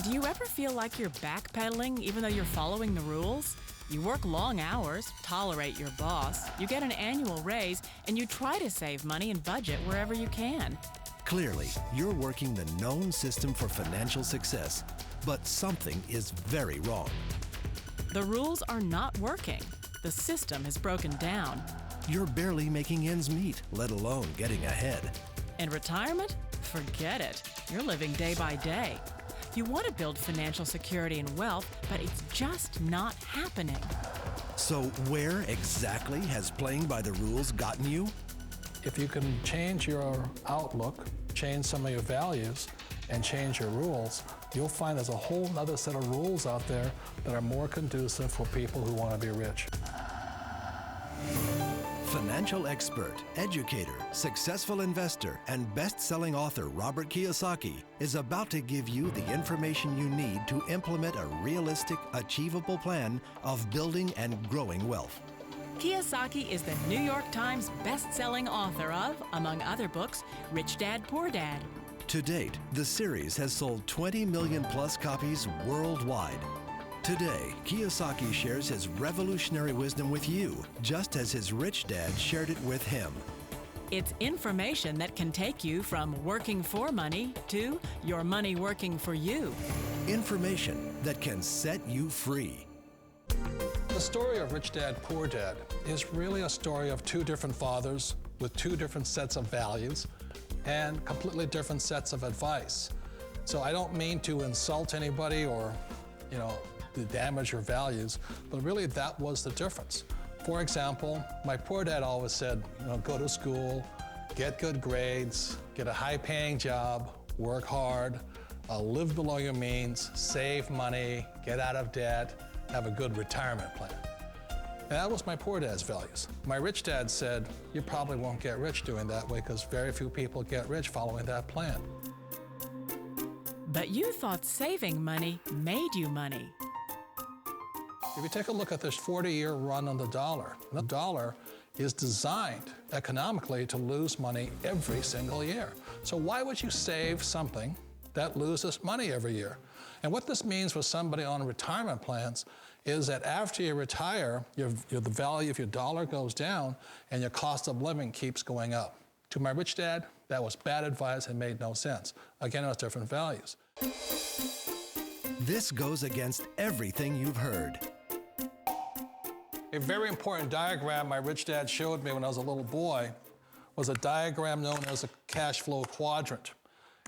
Do you ever feel like you're backpedaling even though you're following the rules? You work long hours, tolerate your boss, you get an annual raise, and you try to save money and budget wherever you can. Clearly, you're working the known system for financial success, but something is very wrong. The rules are not working. The system is broken down. You're barely making ends meet, let alone getting ahead. And retirement? Forget it. You're living day by day. You want to build financial security and wealth, but it's just not happening. So where exactly has playing by the rules gotten you? If you can change your outlook, change some of your values, and change your rules, you'll find there's a whole other set of rules out there that are more conducive for people who want to be rich. Financial expert, educator, successful investor, and best-selling author Robert Kiyosaki is about to give you the information you need to implement a realistic, achievable plan of building and growing wealth. Kiyosaki is the New York Times best-selling author of, among other books, Rich Dad, Poor Dad. To date, the series has sold 20 million plus copies worldwide. Today, Kiyosaki shares his revolutionary wisdom with you, just as his rich dad shared it with him. It's information that can take you from working for money to your money working for you. Information that can set you free. The story of Rich Dad, Poor Dad is really a story of two different fathers with two different sets of values and completely different sets of advice. So I don't mean to insult anybody or, to damage your values, but really that was the difference. For example, my poor dad always said, go to school, get good grades, get a high-paying job, work hard, live below your means, save money, get out of debt, have a good retirement plan. And that was my poor dad's values. My rich dad said, you probably won't get rich doing that way because very few people get rich following that plan. But you thought saving money made you money. If you take a look at this 40-year run on the dollar is designed economically to lose money every single year. So why would you save something that loses money every year? And what this means for somebody on retirement plans is that after you retire, the value of your dollar goes down and your cost of living keeps going up. To my rich dad, that was bad advice and made no sense. Again, it was different values. This goes against everything you've heard. A very important diagram my rich dad showed me when I was a little boy was a diagram known as a cash flow quadrant.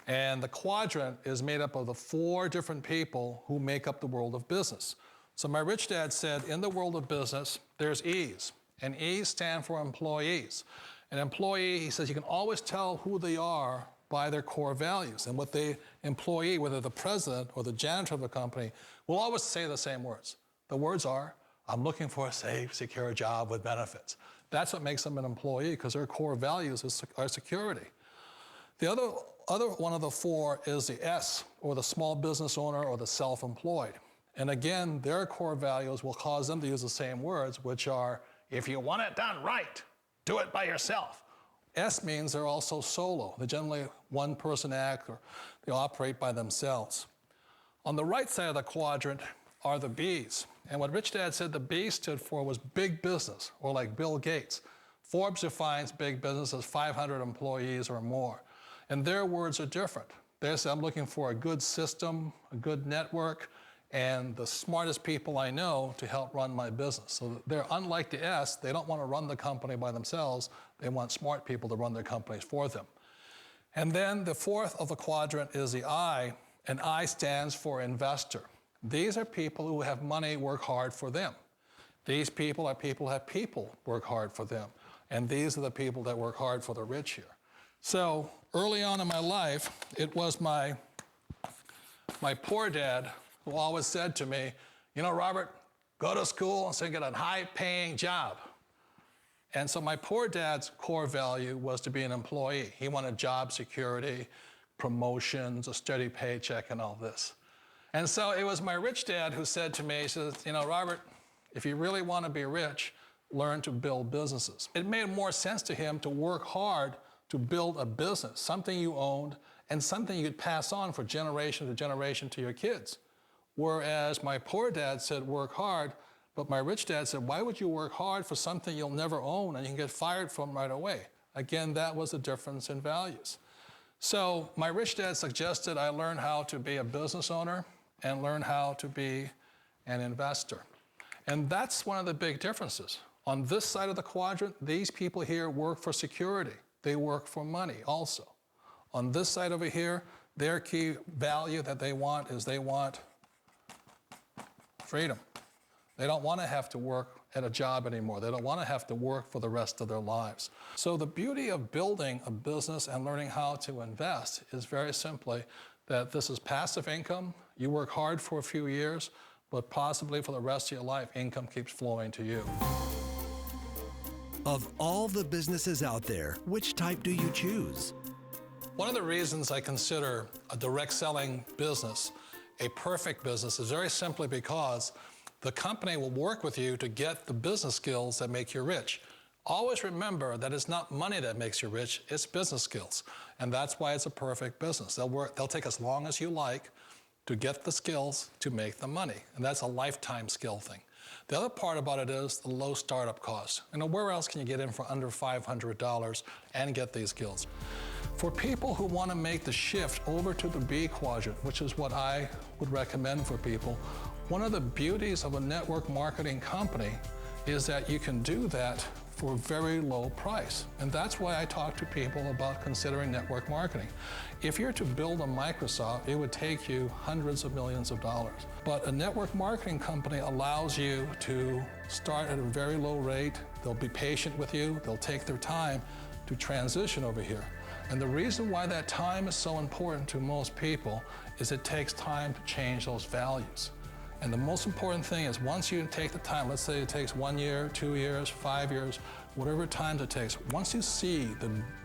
And the quadrant is made up of the 4 different people who make up the world of business. So my rich dad said, in the world of business, there's E's, and E's stand for employees. An employee, he says, you can always tell who they are by their core values. And what the employee, whether the president or the janitor of the company, will always say the same words. The words are, I'm looking for a safe, secure job with benefits. That's what makes them an employee, because their core values are security. The other one of the 4 is the S, or the small business owner or the self-employed. And again, their core values will cause them to use the same words, which are, if you want it done right, do it by yourself. S means they're also solo. They're generally one-person act, or they operate by themselves. On the right side of the quadrant are the B's. And what Rich Dad said the B stood for was big business, or like Bill Gates. Forbes defines big business as 500 employees or more. And their words are different. They say, I'm looking for a good system, a good network, and the smartest people I know to help run my business. So they're unlike the S. They don't want to run the company by themselves. They want smart people to run their companies for them. And then the 4th of the quadrant is the I, and I stands for investor. These are people who have money work hard for them. These people are people who have people work hard for them. And these are the people that work hard for the rich here. So early on in my life, it was my poor dad who always said to me, Robert, go to school and so get a high-paying job. And so my poor dad's core value was to be an employee. He wanted job security, promotions, a steady paycheck, and all this. And so it was my rich dad who said to me, he says, Robert, if you really want to be rich, learn to build businesses. It made more sense to him to work hard to build a business, something you owned and something you could pass on for generation to generation to your kids. Whereas my poor dad said, work hard, but my rich dad said, why would you work hard for something you'll never own and you can get fired from right away? Again, that was a difference in values. So my rich dad suggested I learn how to be a business owner and learn how to be an investor. And that's one of the big differences. On this side of the quadrant, these people here work for security. They work for money also. On this side over here, their key value that they want is they want freedom. They don't want to have to work at a job anymore. They don't want to have to work for the rest of their lives. So the beauty of building a business and learning how to invest is very simply that this is passive income. You work hard for a few years, but possibly for the rest of your life, income keeps flowing to you. Of all the businesses out there, which type do you choose? One of the reasons I consider a direct selling business a perfect business is very simply because the company will work with you to get the business skills that make you rich. Always remember that it's not money that makes you rich, it's business skills. And that's why it's a perfect business. They'll take as long as you like to get the skills to make the money. And that's a lifetime skill thing. The other part about it is the low startup cost. Where else can you get in for under $500 and get these skills? For people who want to make the shift over to the B quadrant, which is what I would recommend for people, one of the beauties of a network marketing company is that you can do that for a very low price. And that's why I talk to people about considering network marketing. If you're to build a Microsoft, it would take you hundreds of millions of dollars. But a network marketing company allows you to start at a very low rate. They'll be patient with you. They'll take their time to transition over here. And the reason why that time is so important to most people is it takes time to change those values. And the most important thing is once you take the time, let's say it takes 1 year, 2 years, 5 years, whatever time it takes, once you see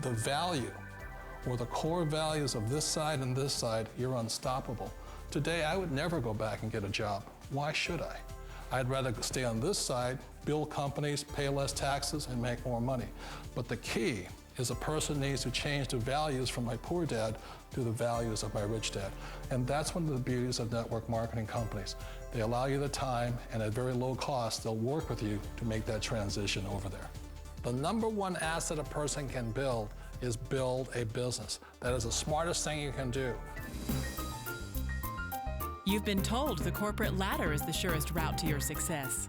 the value or the core values of this side and this side, you're unstoppable. Today, I would never go back and get a job. Why should I? I'd rather stay on this side, build companies, pay less taxes, and make more money. But the key is a person needs to change the values from my poor dad to the values of my rich dad. And that's one of the beauties of network marketing companies. They allow you the time, and at very low cost, they'll work with you to make that transition over there. The number one asset a person can build is build a business. That is the smartest thing you can do. You've been told the corporate ladder is the surest route to your success.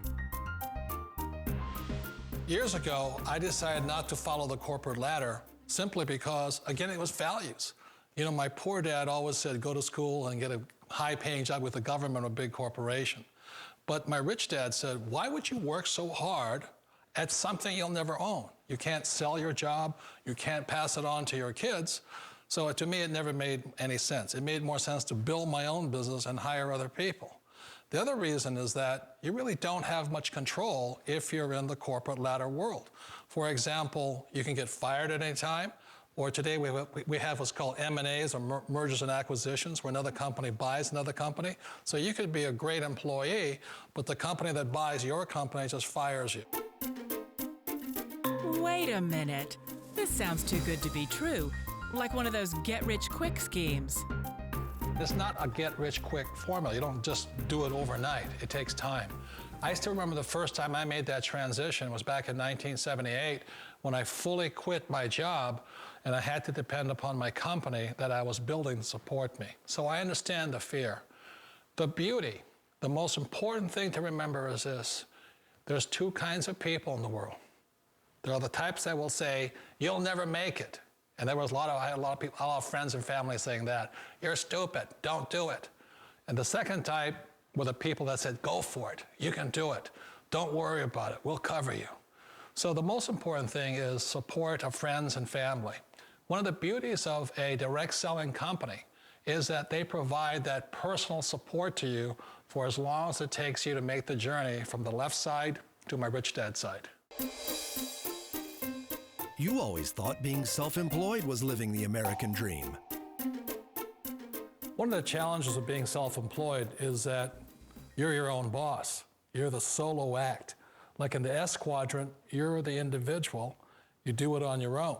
Years ago, I decided not to follow the corporate ladder simply because, again, it was values. You know, my poor dad always said, go to school and get a high-paying job with the government or a big corporation. But my rich dad said, why would you work so hard at something you'll never own? You can't sell your job. You can't pass it on to your kids. So to me, it never made any sense. It made more sense to build my own business and hire other people. The other reason is that you really don't have much control if you're in the corporate ladder world. For example, you can get fired at any time, or today we have what's called M&As, or mergers and acquisitions, where another company buys another company. So you could be a great employee, but the company that buys your company just fires you. Wait a minute. This sounds too good to be true. Like one of those get-rich-quick schemes. It's not a get-rich-quick formula. You don't just do it overnight. It takes time. I still remember the first time I made that transition was back in 1978 when I fully quit my job and I had to depend upon my company that I was building to support me. So I understand the fear. The beauty, the most important thing to remember is this. There's two kinds of people in the world. There are the types that will say, you'll never make it. And I had a lot of people, a lot of friends and family saying that. You're stupid, don't do it. And the second type were the people that said, go for it, you can do it. Don't worry about it, we'll cover you. So the most important thing is support of friends and family. One of the beauties of a direct selling company is that they provide that personal support to you for as long as it takes you to make the journey from the left side to my rich dad side. You always thought being self-employed was living the American dream. One of the challenges of being self-employed is that you're your own boss. You're the solo act. Like in the S quadrant, you're the individual. You do it on your own.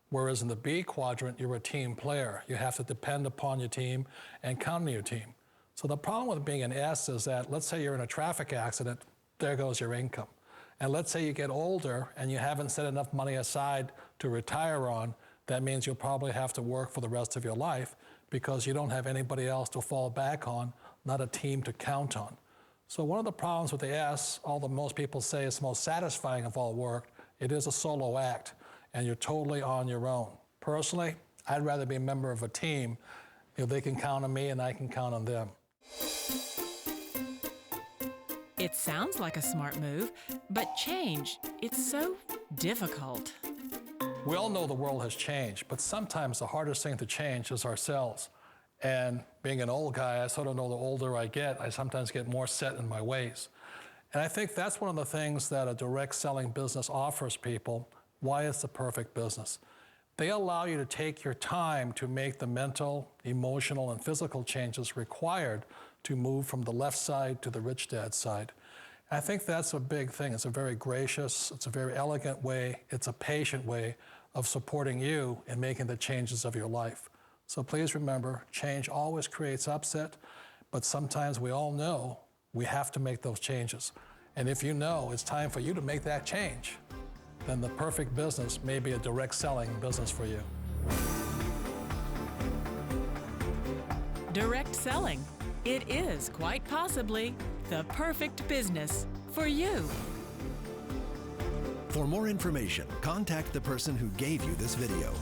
Whereas in the B quadrant, you're a team player. You have to depend upon your team and count on your team. So the problem with being an S is that, let's say you're in a traffic accident, there goes your income. And let's say you get older and you haven't set enough money aside to retire on, that means you'll probably have to work for the rest of your life because you don't have anybody else to fall back on, not a team to count on. So one of the problems with the S, although most people say it's the most satisfying of all work, it is a solo act, and you're totally on your own. Personally, I'd rather be a member of a team if they can count on me and I can count on them. It sounds like a smart move, but change, it's so difficult. We all know the world has changed, but sometimes the hardest thing to change is ourselves. And being an old guy, I sort of know the older I get, I sometimes get more set in my ways. And I think that's one of the things that a direct selling business offers people, why it's the perfect business. They allow you to take your time to make the mental, emotional, and physical changes required to move from the left side to the rich dad side. I think that's a big thing. It's a very gracious, it's a very elegant way, it's a patient way of supporting you in making the changes of your life. So please remember, change always creates upset, but sometimes we all know we have to make those changes. And if you know it's time for you to make that change, then the perfect business may be a direct selling business for you. Direct selling. It is quite possibly the perfect business for you. For more information, contact the person who gave you this video.